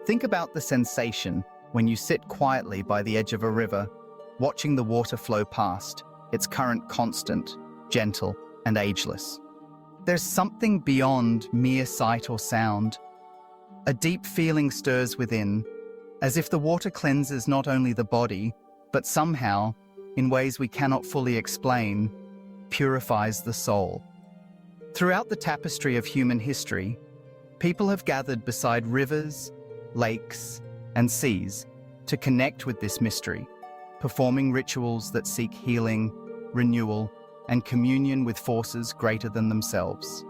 Think about the sensation when you sit quietly by the edge of a river, watching the water flow past, its current constant, gentle, and ageless. There's something beyond mere sight or sound. A deep feeling stirs within, as if the water cleanses not only the body, but somehow, in ways we cannot fully explain, purifies the soul. Throughout the tapestry of human history, people have gathered beside rivers, lakes, and seas to connect with this mystery, performing rituals that seek healing, renewal, and communion with forces greater than themselves.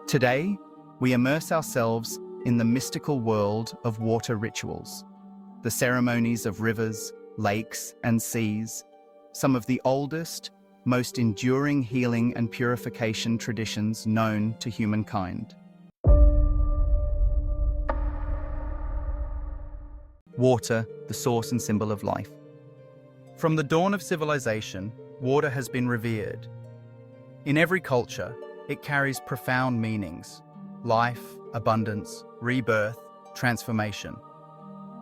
Today, we immerse ourselves in the mystical world of water rituals, the ceremonies of rivers, lakes, and seas, some of the oldest, most enduring healing and purification traditions known to humankind. Water, the source and symbol of life. From the dawn of civilization, water has been revered. In every culture, it carries profound meanings: life, abundance, rebirth, transformation.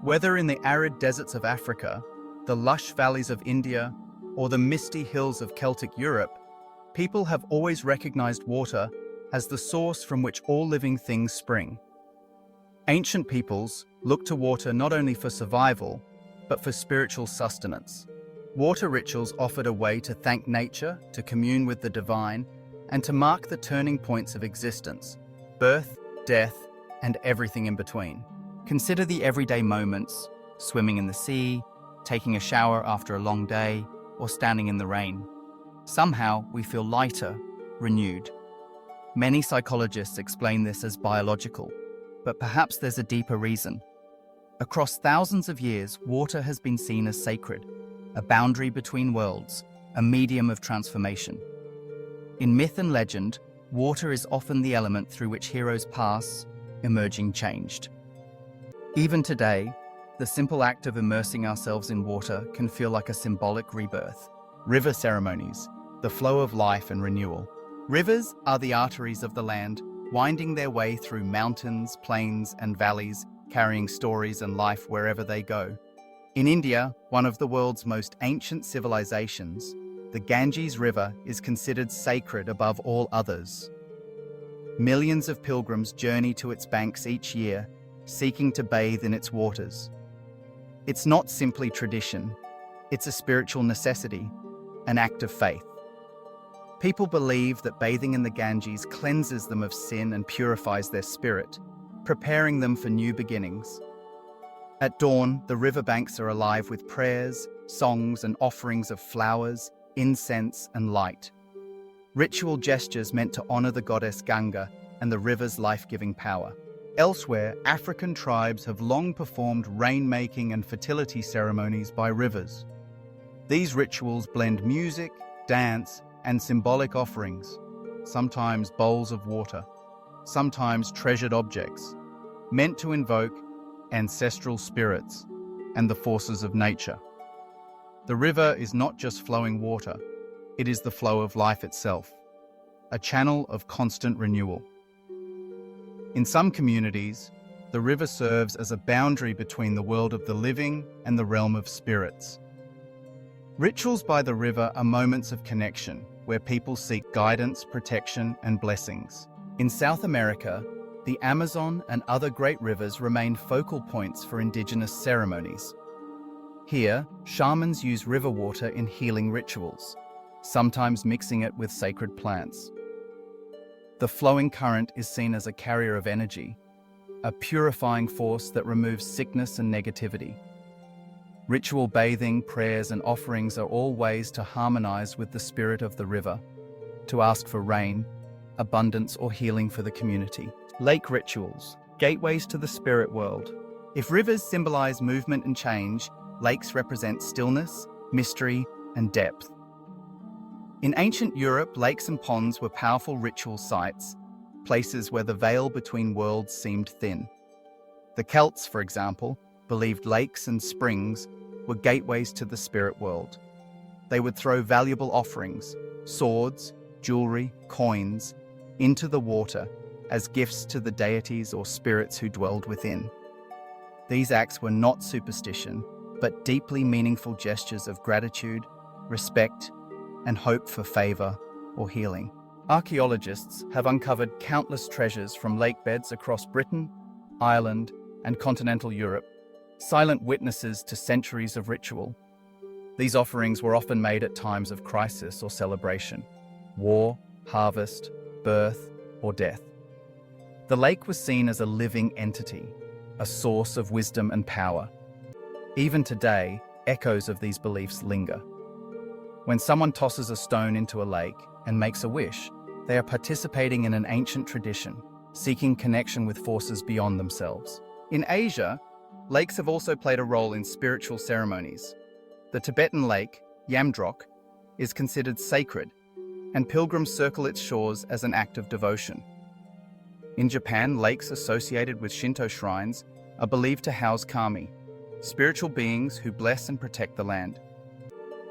Whether in the arid deserts of Africa, the lush valleys of India, or the misty hills of Celtic Europe, people have always recognized water as the source from which all living things spring. Ancient peoples looked to water not only for survival, but for spiritual sustenance. Water rituals offered a way to thank nature, to commune with the divine, and to mark the turning points of existence: birth, death, and everything in between. Consider the everyday moments: swimming in the sea, taking a shower after a long day, or standing in the rain. Somehow, we feel lighter, renewed. Many psychologists explain this as biological, but perhaps there's a deeper reason. Across thousands of years, water has been seen as sacred, a boundary between worlds, a medium of transformation. In myth and legend, water is often the element through which heroes pass, emerging changed. Even today, the simple act of immersing ourselves in water can feel like a symbolic rebirth. River ceremonies, the flow of life and renewal. Rivers are the arteries of the land, winding their way through mountains, plains, and valleys, carrying stories and life wherever they go. In India, one of the world's most ancient civilizations, the Ganges River is considered sacred above all others. Millions of pilgrims journey to its banks each year, seeking to bathe in its waters. It's not simply tradition, it's a spiritual necessity, an act of faith. People believe that bathing in the Ganges cleanses them of sin and purifies their spirit, preparing them for new beginnings. At dawn, the riverbanks are alive with prayers, songs, and offerings of flowers, incense, and light. Ritual gestures meant to honor the goddess Ganga and the river's life-giving power. Elsewhere, African tribes have long performed rain-making and fertility ceremonies by rivers. These rituals blend music, dance, and symbolic offerings, sometimes bowls of water, sometimes treasured objects, meant to invoke ancestral spirits and the forces of nature. The river is not just flowing water, it is the flow of life itself, a channel of constant renewal. In some communities, the river serves as a boundary between the world of the living and the realm of spirits. Rituals by the river are moments of connection where people seek guidance, protection, and blessings. In South America, the Amazon and other great rivers remain focal points for indigenous ceremonies. Here, shamans use river water in healing rituals, sometimes mixing it with sacred plants. The flowing current is seen as a carrier of energy, a purifying force that removes sickness and negativity. Ritual bathing, prayers, and offerings are all ways to harmonize with the spirit of the river, to ask for rain, abundance, or healing for the community. Lake rituals, gateways to the spirit world. If rivers symbolize movement and change, lakes represent stillness, mystery, and depth. In ancient Europe, lakes and ponds were powerful ritual sites, places where the veil between worlds seemed thin. The Celts, for example, believed lakes and springs were gateways to the spirit world. They would throw valuable offerings, swords, jewelry, coins, into the water as gifts to the deities or spirits who dwelled within. These acts were not superstition, but deeply meaningful gestures of gratitude, respect, and hope for favor or healing. Archaeologists have uncovered countless treasures from lake beds across Britain, Ireland, and continental Europe, silent witnesses to centuries of ritual. These offerings were often made at times of crisis or celebration, war, harvest, birth, or death. The lake was seen as a living entity, a source of wisdom and power. Even today, echoes of these beliefs linger. When someone tosses a stone into a lake and makes a wish, they are participating in an ancient tradition, seeking connection with forces beyond themselves. In Asia, lakes have also played a role in spiritual ceremonies. The Tibetan lake, Yamdrok, is considered sacred, and pilgrims circle its shores as an act of devotion. In Japan, lakes associated with Shinto shrines are believed to house kami, spiritual beings who bless and protect the land.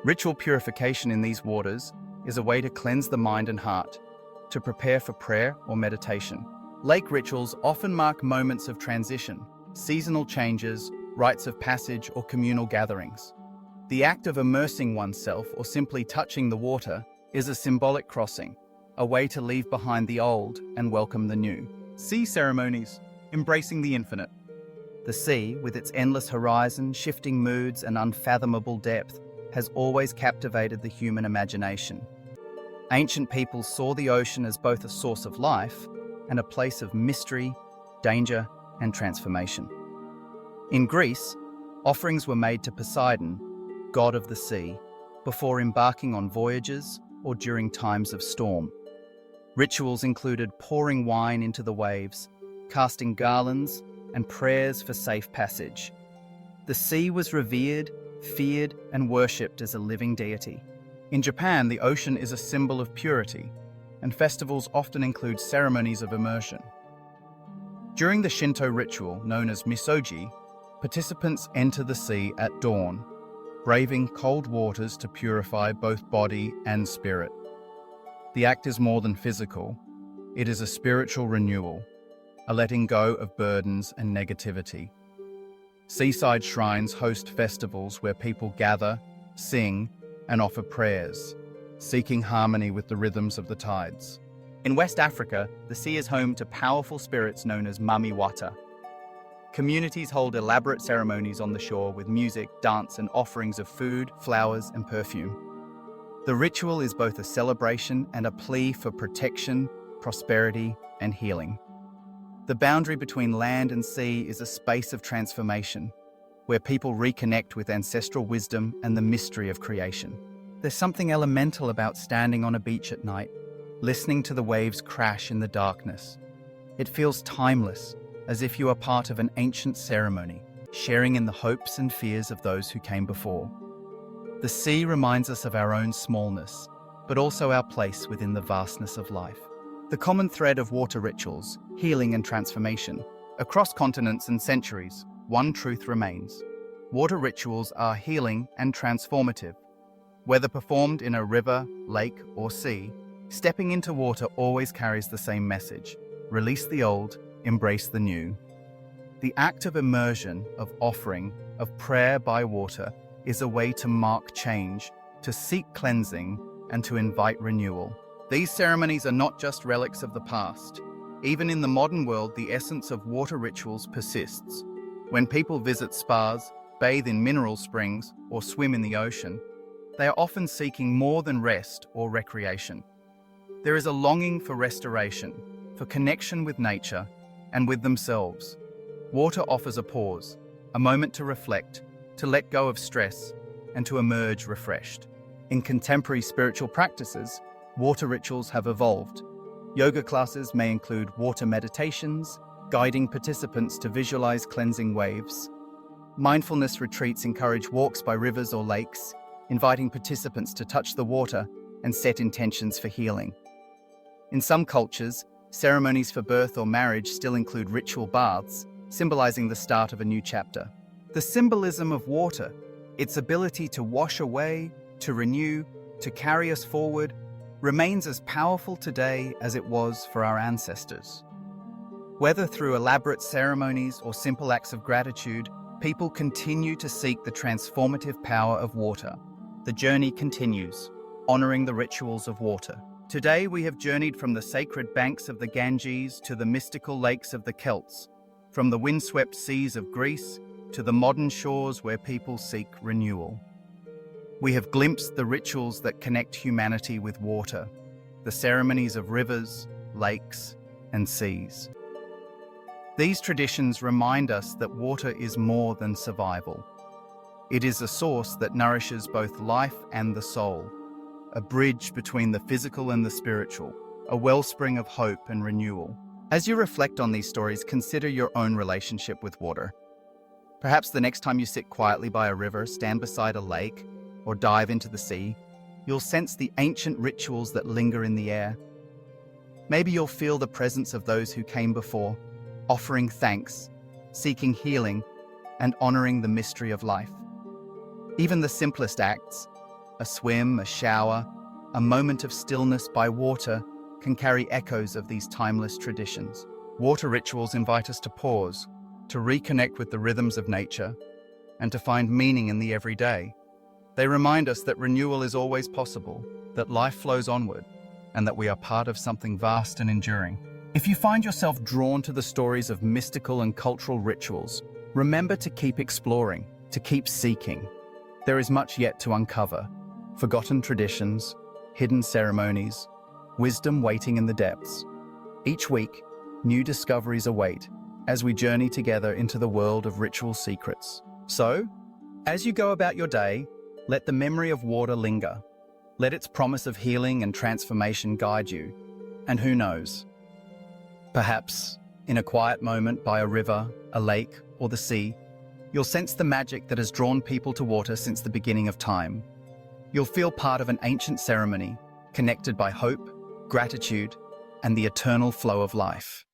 Ritual purification in these waters is a way to cleanse the mind and heart, to prepare for prayer or meditation. Lake rituals often mark moments of transition, seasonal changes, rites of passage, or communal gatherings. The act of immersing oneself or simply touching the water is a symbolic crossing, a way to leave behind the old and welcome the new. Sea ceremonies, embracing the infinite. The sea, with its endless horizon, shifting moods, and unfathomable depth, has always captivated the human imagination. Ancient peoples saw the ocean as both a source of life and a place of mystery, danger, and transformation. In Greece, offerings were made to Poseidon, god of the sea, before embarking on voyages or during times of storm. Rituals included pouring wine into the waves, casting garlands, and prayers for safe passage. The sea was revered, feared, and worshipped as a living deity. In Japan, the ocean is a symbol of purity, and festivals often include ceremonies of immersion. During the Shinto ritual known as misoji, participants enter the sea at dawn, braving cold waters to purify both body and spirit. The act is more than physical. It is a spiritual renewal, a letting go of burdens and negativity. Seaside shrines host festivals where people gather, sing, and offer prayers, seeking harmony with the rhythms of the tides. In West Africa, the sea is home to powerful spirits known as mami wata. Communities hold elaborate ceremonies on the shore with music, dance, and offerings of food, flowers, and perfume. The ritual is both a celebration and a plea for protection, prosperity, and healing. The boundary between land and sea is a space of transformation, where people reconnect with ancestral wisdom and the mystery of creation. There's something elemental about standing on a beach at night, listening to the waves crash in the darkness. It feels timeless, as if you are part of an ancient ceremony, sharing in the hopes and fears of those who came before. The sea reminds us of our own smallness, but also our place within the vastness of life. The common thread of water rituals, healing and transformation. Across continents and centuries, one truth remains. Water rituals are healing and transformative. Whether performed in a river, lake, or sea, stepping into water always carries the same message: release the old, embrace the new. The act of immersion, of offering, of prayer by water is a way to mark change, to seek cleansing, and to invite renewal. These ceremonies are not just relics of the past. Even in the modern world, the essence of water rituals persists. When people visit spas, bathe in mineral springs, or swim in the ocean, they are often seeking more than rest or recreation. There is a longing for restoration, for connection with nature and with themselves. Water offers a pause, a moment to reflect, to let go of stress, and to emerge refreshed. In contemporary spiritual practices, water rituals have evolved. Yoga classes may include water meditations, guiding participants to visualize cleansing waves. Mindfulness retreats encourage walks by rivers or lakes, inviting participants to touch the water and set intentions for healing. In some cultures, ceremonies for birth or marriage still include ritual baths, symbolizing the start of a new chapter. The symbolism of water, its ability to wash away, to renew, to carry us forward, remains as powerful today as it was for our ancestors. Whether through elaborate ceremonies or simple acts of gratitude, people continue to seek the transformative power of water. The journey continues, honoring the rituals of water. Today we have journeyed from the sacred banks of the Ganges to the mystical lakes of the Celts, from the windswept seas of Greece to the modern shores where people seek renewal. We have glimpsed the rituals that connect humanity with water, the ceremonies of rivers, lakes, and seas. These traditions remind us that water is more than survival. It is a source that nourishes both life and the soul, a bridge between the physical and the spiritual, a wellspring of hope and renewal. As you reflect on these stories, consider your own relationship with water. Perhaps the next time you sit quietly by a river, stand beside a lake, or dive into the sea, you'll sense the ancient rituals that linger in the air. Maybe you'll feel the presence of those who came before, offering thanks, seeking healing, and honoring the mystery of life. Even the simplest acts, a swim, a shower, a moment of stillness by water, can carry echoes of these timeless traditions. Water rituals invite us to pause, to reconnect with the rhythms of nature, and to find meaning in the everyday. They remind us that renewal is always possible, that life flows onward, and that we are part of something vast and enduring. If you find yourself drawn to the stories of mystical and cultural rituals, remember to keep exploring, to keep seeking. There is much yet to uncover. Forgotten traditions, hidden ceremonies, wisdom waiting in the depths. Each week, new discoveries await as we journey together into the world of ritual secrets. So, as you go about your day, let the memory of water linger. Let its promise of healing and transformation guide you. And who knows? Perhaps, in a quiet moment by a river, a lake, or the sea, you'll sense the magic that has drawn people to water since the beginning of time. You'll feel part of an ancient ceremony, connected by hope, gratitude, and the eternal flow of life.